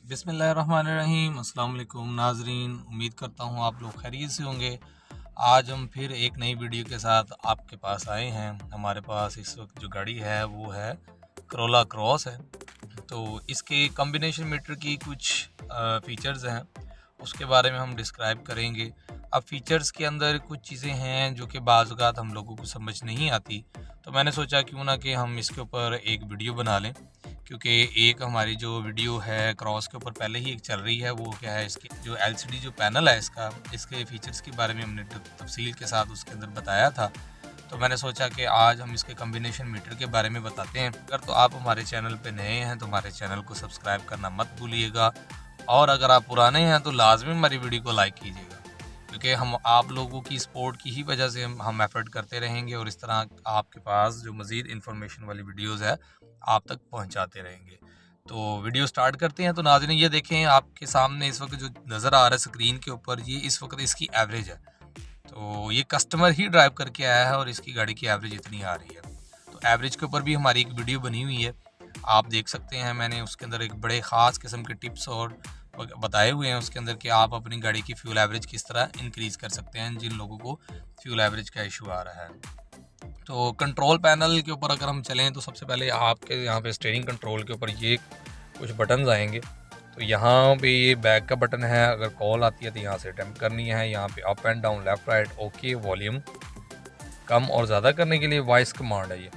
बिस्मिल्लाहिर्रहमानिर्रहीम। अस्सलाम वालेकुम नाजरीन, उम्मीद करता हूँ आप लोग खैरियत से होंगे। आज हम फिर एक नई वीडियो के साथ आपके पास आए हैं। हमारे पास इस वक्त जो गाड़ी है वो है करोला क्रॉस है। तो इसके कॉम्बिनेशन मीटर की कुछ फ़ीचर्स हैं, उसके बारे में हम डिस्क्राइब करेंगे। अब फ़ीचर्स के अंदर कुछ चीज़ें हैं जो कि बाज़ औक़ात हम लोगों को समझ नहीं आती, तो मैंने सोचा क्यों ना कि हम इसके ऊपर एक वीडियो बना लें, क्योंकि एक हमारी जो वीडियो है क्रॉस के ऊपर पहले ही एक चल रही है। वो क्या है, इसकी जो एलसीडी जो पैनल है इसका, इसके फ़ीचर्स के बारे में हमने तफसील के साथ उसके अंदर बताया था। तो मैंने सोचा कि आज हम इसके कॉम्बिनेशन मीटर के बारे में बताते हैं। अगर तो आप हमारे चैनल पे नए हैं तो हमारे चैनल को सब्सक्राइब करना मत भूलिएगा, और अगर आप पुराने हैं तो लाजमी हमारी वीडियो को लाइक कीजिएगा, क्योंकि हम आप लोगों की सपोर्ट की ही वजह से हम एफर्ट करते रहेंगे और इस तरह आपके पास जो मज़ीद इन्फॉर्मेशन वाली वीडियोस है आप तक पहुंचाते रहेंगे। तो वीडियो स्टार्ट करते हैं। तो नाज़रीन, ये देखें आपके सामने इस वक्त जो नज़र आ रहा है स्क्रीन के ऊपर, ये इस वक्त इसकी एवरेज है। तो ये कस्टमर ही ड्राइव करके आया है और इसकी गाड़ी की एवरेज इतनी आ रही है। तो एवरेज के ऊपर भी हमारी एक वीडियो बनी हुई है, आप देख सकते हैं। मैंने उसके अंदर एक बड़े ख़ास किस्म के टिप्स और बताए हुए हैं उसके अंदर कि आप अपनी गाड़ी की फ्यूल एवरेज किस तरह इंक्रीज़ कर सकते हैं जिन लोगों को फ्यूल एवरेज का इशू आ रहा है। तो कंट्रोल पैनल के ऊपर अगर हम चलें तो सबसे पहले आपके यहाँ पे स्टीयरिंग कंट्रोल के ऊपर ये कुछ बटन्स आएंगे। तो यहाँ पे ये बैक का बटन है, अगर कॉल आती है तो यहाँ से अटेम्प्ट करनी है। यहाँ पे up and down, left right, okay. Volume कम और ज़्यादा करने के लिए वॉइस कमांड है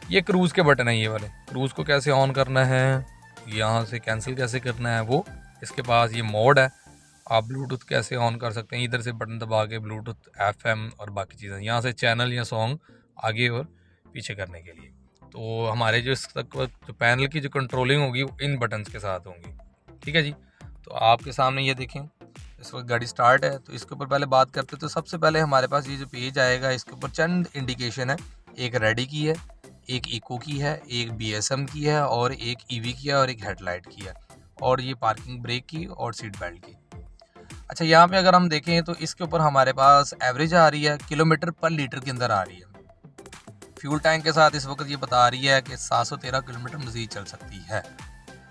ये क्रूज़ के बटन है। ये वाले क्रूज़ को कैसे ऑन करना है, यहाँ से कैंसिल कैसे करना है वो इसके पास। ये मोड है, आप ब्लूटूथ कैसे ऑन कर सकते हैं, इधर से बटन दबा के ब्लूटूथ, एफएम और बाकी चीज़ें, यहाँ से चैनल या सॉन्ग आगे और पीछे करने के लिए। तो हमारे जो इस तक जो पैनल की जो कंट्रोलिंग होगी वो इन बटन्स के साथ होंगी, ठीक है जी। तो आपके सामने ये देखें इस वक्त गाड़ी स्टार्ट है। तो इसके ऊपर पहले बात करते हैं। तो सबसे पहले हमारे पास ये जो पेज आएगा इसके ऊपर चंद इंडिकेशन है। एक रेडी की है, एक इको की है, एक बीएसएम की है, और एक ईवी की है, और एक हेडलाइट की है, और ये पार्किंग ब्रेक की और सीट बेल्ट की। अच्छा, यहाँ पे अगर हम देखें तो इसके ऊपर हमारे पास एवरेज आ रही है, किलोमीटर पर लीटर के अंदर आ रही है। फ्यूल टैंक के साथ इस वक्त ये बता रही है कि 713 किलोमीटर मज़ीद चल सकती है,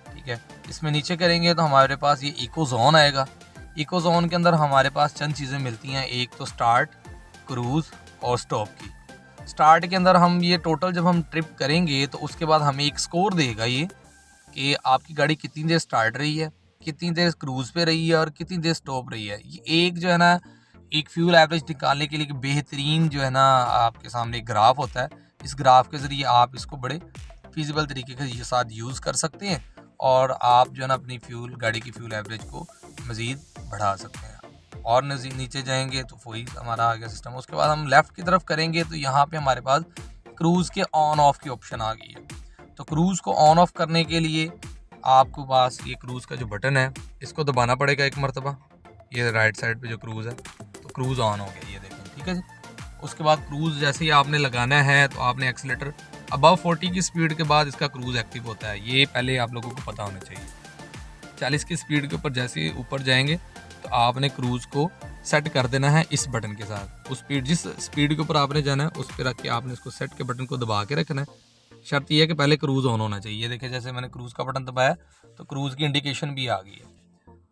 ठीक है। इसमें नीचे करेंगे तो हमारे पास ये इको जोन आएगा। इको जोन के अंदर हमारे पास चंद चीज़ें मिलती हैं। एक तो स्टार्ट, क्रूज़ और स्टॉप की। स्टार्ट के अंदर हम ये टोटल जब हम ट्रिप करेंगे तो उसके बाद हमें एक स्कोर देगा ये कि आपकी गाड़ी कितनी देर स्टार्ट रही है, कितनी देर क्रूज़ पे रही है और कितनी देर स्टॉप रही है। ये एक जो है ना, एक फ्यूल एवरेज निकालने के लिए बेहतरीन जो है ना आपके सामने एक ग्राफ होता है। इस ग्राफ के ज़रिए आप इसको बड़े फिजिबल तरीके के साथ यूज़ कर सकते हैं और आप जो है ना अपनी गाड़ी की फ्यूल एवरेज को मज़ीद बढ़ा सकते हैं। और नीचे जाएंगे तो वही हमारा आ गया सिस्टम। उसके बाद हम लेफ़्ट की तरफ करेंगे तो यहाँ पे हमारे पास क्रूज़ के ऑन ऑफ की ऑप्शन आ गई है। तो क्रूज़ को ऑन ऑफ करने के लिए आपको पास ये क्रूज़ का जो बटन है इसको दबाना पड़ेगा एक मरतबा। ये राइट साइड पे जो क्रूज़ है, तो क्रूज़ ऑन हो गया, ये देखें, ठीक है जी। उसके बाद क्रूज़ जैसे ही आपने लगाना है तो आपने एक्सीलेटर अबव 40 की स्पीड के बाद इसका क्रूज़ एक्टिव होता है। ये पहले आप लोगों को पता होना चाहिए। 40 की स्पीड के ऊपर जैसे ही ऊपर जाएंगे तो आपने क्रूज़ को सेट कर देना है इस बटन के साथ। उस स्पीड, जिस स्पीड के ऊपर आपने जाना है उस पर रख के आपने इसको सेट के बटन को दबा के रखना है। शर्त यह है कि पहले क्रूज़ ऑन होना चाहिए। देखिए जैसे मैंने क्रूज़ का बटन दबाया तो क्रूज़ की इंडिकेशन भी आ गई है।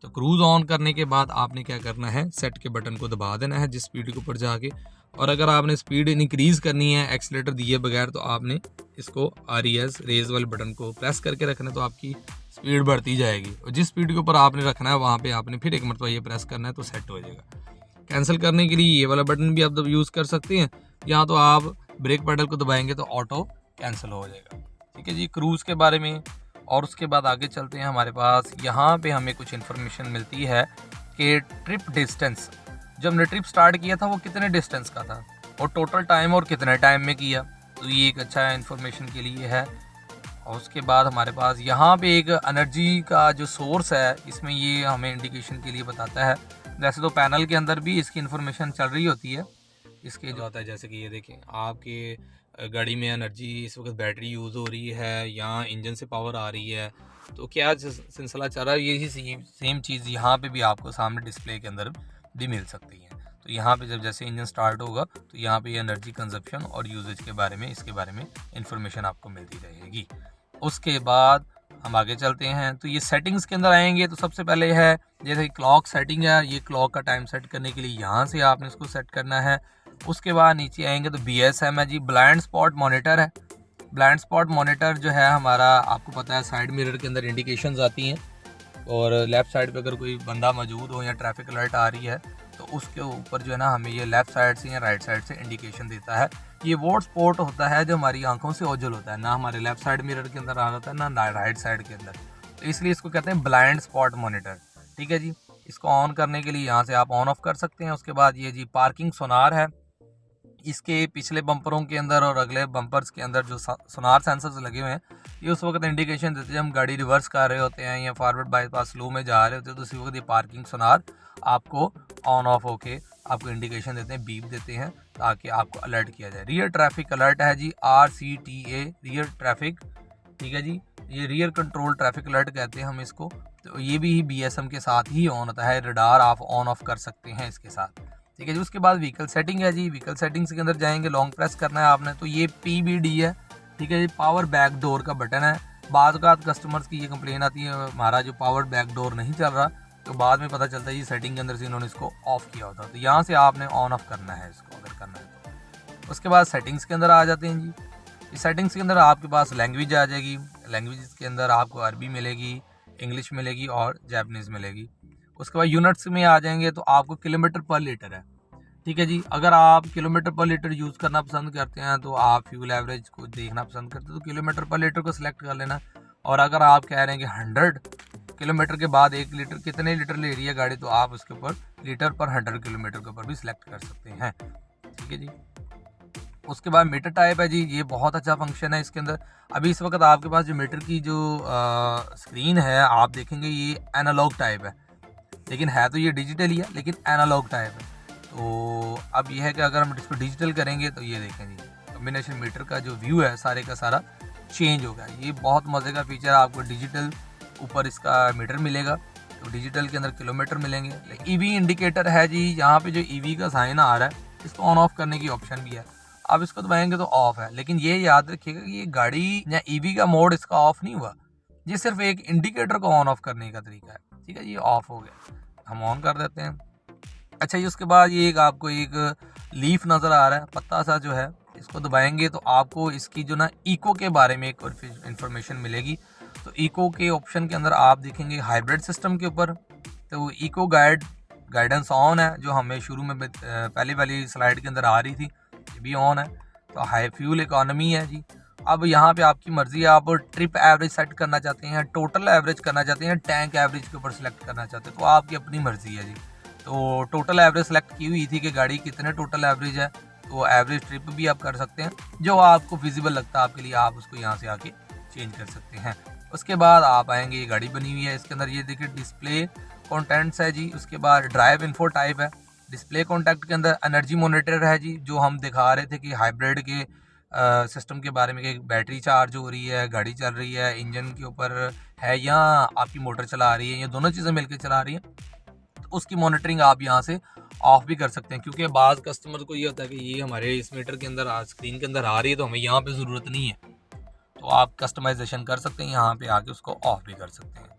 तो क्रूज़ ऑन करने के बाद आपने क्या करना है, सेट के बटन को दबा देना है जिस स्पीड के ऊपर जाके। और अगर आपने स्पीड इंक्रीज़ करनी है एक्सीलेटर दिए बगैर तो आपने इसको RES रेज वाले बटन को प्रेस करके रखना है, तो आपकी स्पीड बढ़ती जाएगी। और जिस स्पीड के ऊपर आपने रखना है वहाँ पे आपने फिर एक मरतबा ये प्रेस करना है तो सेट हो जाएगा। कैंसिल करने के लिए ये वाला बटन भी आप यूज़ कर सकते हैं, या तो आप ब्रेक पेडल को दबाएंगे तो ऑटो कैंसिल हो जाएगा, ठीक है जी। क्रूज़ के बारे में। और उसके बाद आगे चलते हैं। हमारे पास यहाँ पे हमें कुछ इन्फॉर्मेशन मिलती है कि ट्रिप डिस्टेंस, जब हमने ट्रिप स्टार्ट किया था वो कितने डिस्टेंस का था और टोटल टाइम और कितने टाइम में किया, तो ये एक अच्छा इन्फॉर्मेशन के लिए है। और उसके बाद हमारे पास यहाँ पे एक एनर्जी का जो सोर्स है, इसमें ये हमें इंडिकेशन के लिए बताता है। वैसे तो पैनल के अंदर भी इसकी इन्फॉर्मेशन चल रही होती है। इसके जो आता है, जैसे कि ये देखें आपके गाड़ी में एनर्जी इस वक्त बैटरी यूज़ हो रही है या इंजन से पावर आ रही है, तो क्या सिलसिला चल रहा है, यही सेम चीज़ यहाँ पे भी आपको सामने डिस्प्ले के अंदर भी मिल सकती है। तो यहाँ पे जब जैसे इंजन स्टार्ट होगा तो यहाँ पे एनर्जी कंजप्शन और यूजेज के बारे में, इसके बारे में इंफॉर्मेशन आपको मिलती रहेगी। उसके बाद हम आगे चलते हैं। तो ये सेटिंग्स के अंदर आएंगे तो सबसे पहले है जैसे क्लॉक सेटिंग है, ये क्लॉक का टाइम सेट करने के लिए यहाँ से आपने इसको सेट करना है। उसके बाद नीचे आएंगे तो BSM है जी, ब्लाइंड स्पॉट मॉनिटर है। ब्लाइंड स्पॉट मॉनिटर जो है हमारा, आपको पता है साइड मिरर के अंदर इंडिकेशंस आती हैं और लेफ़्ट साइड पे अगर कोई बंदा मौजूद हो या ट्रैफिक अलर्ट आ रही है तो उसके ऊपर जो है ना हमें ये लेफ़्ट साइड से या राइट साइड से इंडिकेशन देता है। ये वो स्पॉट होता है जो हमारी आंखों से ओझल होता है, ना हमारे लेफ़्ट साइड मिरर के अंदर आ जाता है ना राइट साइड के अंदर, तो इसलिए इसको कहते हैं ब्लाइंड स्पॉट मॉनिटर। ठीक है जी, इसको ऑन करने के लिए यहाँ से आप ऑन ऑफ कर सकते हैं। उसके बाद ये जी पार्किंग सोनार है, इसके पिछले बम्परों के अंदर और अगले बम्पर्स के अंदर जो सोनार सेंसर्स लगे हुए हैं ये उस वक्त इंडिकेशन देते हैं हम गाड़ी रिवर्स कर रहे होते हैं या फॉरवर्ड बाईपास स्लो में जा रहे होते हैं, तो उसी वक्त ये पार्किंग सोनार आपको ऑन ऑफ होके आपको इंडिकेशन देते हैं, बीप देते हैं ताकि आपको अलर्ट किया जाए। रियर ट्रैफिक अलर्ट है जी, RCTA रियर ट्रैफिक। ठीक है जी, ये रियर कंट्रोल ट्रैफिक अलर्ट कहते हैं हम इसको। तो ये भी BSM के साथ ही ऑन होता है, रडार आप ऑन ऑफ कर सकते हैं इसके साथ। ठीक है जी, उसके बाद व्हीकल सेटिंग है जी, व्हीकल सेटिंग्स के अंदर जाएंगे, लॉन्ग प्रेस करना है आपने, तो ये PBD है। ठीक है जी, पावर बैक डोर का बटन है। बाद कस्टमर्स की ये कंप्लेन आती है हमारा जो पावर बैक डोर नहीं चल रहा, तो बाद में पता चलता है ये सेटिंग के अंदर से इन्होंने इसको ऑफ किया होता, तो यहाँ से आपने ऑन ऑफ करना है इसको अगर करना है तो। उसके बाद सेटिंग्स के अंदर आ जाते हैं जी, इस सेटिंग्स के अंदर आपके पास लैंग्वेज आ जाएगी। लैंग्वेज के अंदर आपको अरबी मिलेगी, इंग्लिश मिलेगी और जैपनीज़ मिलेगी। उसके बाद यूनिट्स में आ जाएंगे तो आपको किलोमीटर पर लीटर है। ठीक है जी, अगर आप किलोमीटर पर लीटर यूज़ करना पसंद करते हैं तो आप फ्यूल एवरेज को देखना पसंद करते हैं तो किलोमीटर पर लीटर को सिलेक्ट कर लेना। और अगर आप कह रहे हैं कि 100 किलोमीटर के बाद 1 लीटर कितने लीटर ले रही है गाड़ी, तो आप उसके ऊपर लीटर पर 100 किलोमीटर के ऊपर भी सिलेक्ट कर सकते हैं। ठीक है जी, उसके बाद मीटर टाइप है जी, ये बहुत अच्छा फंक्शन है इसके अंदर। अभी इस वक्त आपके पास जो मीटर की जो स्क्रीन है आप देखेंगे ये एनालॉग टाइप है, लेकिन है तो ये डिजिटल ही है लेकिन एनालॉग टाइप है। तो अब ये है कि अगर हम इसको डिजिटल करेंगे तो ये देखें जी, कॉम्बिनेशन मीटर का जो व्यू है सारे का सारा चेंज होगा। ये बहुत मज़े का फीचर है, आपको डिजिटल ऊपर इसका मीटर मिलेगा, तो डिजिटल के अंदर किलोमीटर मिलेंगे। EV इंडिकेटर है जी, यहाँ पे जो EV का साइन आ रहा है इसको ऑन ऑफ करने की ऑप्शन भी है। अब इसको दबाएंगे तो ऑफ है, लेकिन ये याद रखिएगा कि ये गाड़ी या EV का मोड इसका ऑफ नहीं हुआ, ये सिर्फ एक इंडिकेटर को ऑन ऑफ करने का तरीका है। ठीक है, ये ऑफ हो गया, हम ऑन कर देते हैं। अच्छा जी, उसके बाद ये आपको एक लीफ नज़र आ रहा है, पत्ता सा जो है, इसको दबाएंगे तो आपको इसकी जो ना इको के बारे में एक इन्फॉर्मेशन मिलेगी। तो इको के ऑप्शन के अंदर आप देखेंगे हाइब्रिड सिस्टम के ऊपर, तो इको गाइडेंस ऑन है, जो हमें शुरू में पहली वाली स्लाइड के अंदर आ रही थी, ये भी ऑन है। तो हाई फ्यूल इकोनॉमी है जी। अब यहाँ पे आपकी मर्ज़ी है, आप ट्रिप एवरेज सेट करना चाहते हैं, टोटल एवरेज करना चाहते हैं, टैंक एवरेज के ऊपर सेलेक्ट करना चाहते हैं, तो आपकी अपनी मर्ज़ी है जी। तो टोटल एवरेज सेलेक्ट की हुई थी कि गाड़ी कितने टोटल एवरेज है, तो एवरेज ट्रिप भी आप कर सकते हैं, जो आपको फिजिबल लगता है आपके लिए आप उसको यहाँ से आके चेंज कर सकते हैं। उसके बाद आप आएंगे, ये गाड़ी बनी हुई है, इसके अंदर ये देखिए डिस्प्ले कॉन्टेंट्स है जी। उसके बाद ड्राइव इन्फो टाइप है, डिस्प्ले कॉन्टैक्ट के अंदर एनर्जी मॉनिटर है जी, जो हम दिखा रहे थे कि हाइब्रिड के सिस्टम के बारे में, कि बैटरी चार्ज हो रही है, गाड़ी चल रही है, इंजन के ऊपर है या आपकी मोटर चला रही है, ये दोनों चीज़ें मिलकर चला रही हैं, तो उसकी मॉनिटरिंग आप यहाँ से ऑफ भी कर सकते हैं। क्योंकि बाज़ कस्टमर को ये होता है कि ये हमारे इस मीटर के अंदर स्क्रीन के अंदर आ रही है तो हमें यहाँ पे ज़रूरत नहीं है, तो आप कस्टमाइजेशन कर सकते हैं, यहाँ पे आके उसको ऑफ भी कर सकते हैं।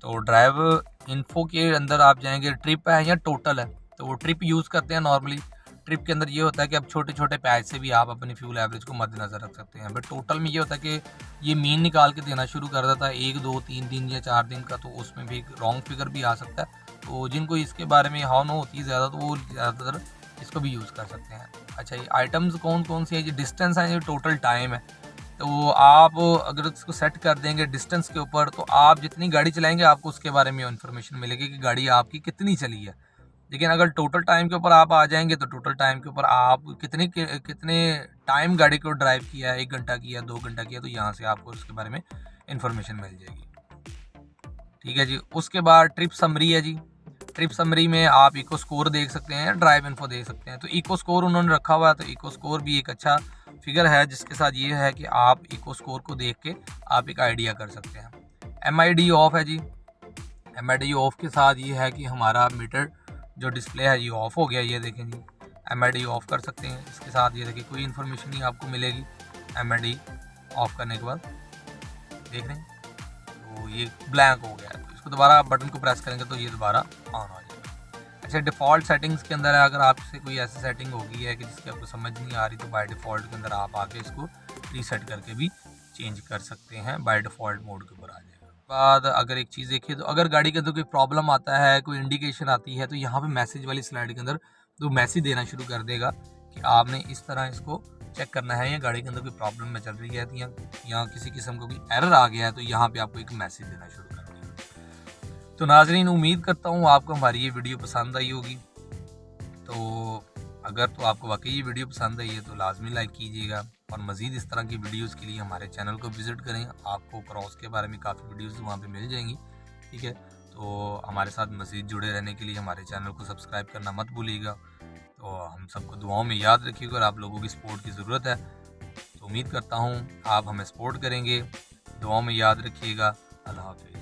तो ड्राइव इन्फो के अंदर आप जाएंगे, ट्रिप है या टोटल है, तो वो ट्रिप यूज़ करते हैं नॉर्मली। ट्रिप के अंदर ये होता है कि अब छोटे छोटे पैच से भी आप अपनी फ्यूल एवरेज को मद्देनज़र रख सकते हैं। बट टोटल में ये होता है कि ये मीन निकाल के देना शुरू कर देता है 1 2 3 दिन या 4 दिन का, तो उसमें भी एक रॉन्ग फिगर भी आ सकता है। तो जिनको इसके बारे में हाउ नो होती है ज़्यादा, तो वो ज़्यादातर इसको भी यूज़ कर सकते हैं। अच्छा, ये आइटम्स कौन कौन से हैं, ये डिस्टेंस है, ये टोटल टाइम है। तो आप अगर इसको सेट कर देंगे डिस्टेंस के ऊपर, तो आप जितनी गाड़ी चलाएंगे आपको उसके बारे में इन्फॉर्मेशन मिलेगी कि गाड़ी आपकी कितनी चली है। लेकिन अगर टोटल टाइम के ऊपर आप आ जाएंगे तो टोटल टाइम के ऊपर आप कितने टाइम गाड़ी को ड्राइव किया है, 1 घंटा किया, 2 घंटा किया, तो यहाँ से आपको उसके बारे में इन्फॉर्मेशन मिल जाएगी। ठीक है जी, उसके बाद ट्रिप समरी है जी। ट्रिप समरी में आप इको स्कोर देख सकते हैं, ड्राइव इन्फो देख सकते हैं। तो इको स्कोर उन्होंने रखा हुआ है, तो इको स्कोर भी एक अच्छा फिगर है, जिसके साथ ये है कि आप इको स्कोर को देख के आप एक आइडिया कर सकते हैं। MID ऑफ है जी। MID ऑफ के साथ ये है कि हमारा मीटर जो डिस्प्ले है ये ऑफ हो गया, ये देखें जी, MID ऑफ कर सकते हैं। इसके साथ ये देखिए कोई इन्फॉर्मेशन नहीं आपको मिलेगी MID ऑफ करने के बाद, देख रहे हैं। तो ये ब्लैंक हो गया है, तो इसको दोबारा बटन को प्रेस करेंगे तो ये दोबारा ऑन हो जाएगा। अच्छा, डिफ़ॉल्ट सेटिंग्स के अंदर है, अगर आपसे कोई ऐसी सेटिंग होगी है कि जिसकी आपको समझ नहीं आ रही, तो बाय डिफ़ॉल्ट के अंदर आप आके इसको रीसेट करके भी चेंज कर सकते हैं, बाय डिफ़ॉल्ट मोड के ऊपर आ जाएगा। बाद अगर एक चीज़ देखिए, तो अगर गाड़ी के अंदर कोई प्रॉब्लम आता है, कोई इंडिकेशन आती है, तो यहाँ पे मैसेज वाली स्लाइड के अंदर तो मैसेज देना शुरू कर देगा कि आपने इस तरह इसको चेक करना है, या गाड़ी के अंदर कोई प्रॉब्लम में चल रही है, तो या किसी किस्म का कोई एरर आ गया है, तो यहाँ पे आपको एक मैसेज देना शुरू कर देगा। तो नाजरीन, उम्मीद करता हूँ आपको हमारी ये वीडियो पसंद आई होगी। तो अगर तो आपको वाकई ये वीडियो पसंद आई है तो लाजमी लाइक कीजिएगा, और मज़ीद इस तरह की वीडियोस के लिए हमारे चैनल को विज़िट करें। आपको क्रॉस के बारे में काफ़ी वीडियोस वहाँ पे मिल जाएंगी, ठीक है। तो हमारे साथ मज़ीद जुड़े रहने के लिए हमारे चैनल को सब्सक्राइब करना मत भूलिएगा। तो हम सबको दुआओं में याद रखिएगा, और आप लोगों की सपोर्ट की ज़रूरत है। तो उम्मीद करता हूँ आप हमें सपोर्ट करेंगे, दुआओं में याद रखिएगा। अल्लाह हाफ़िज़।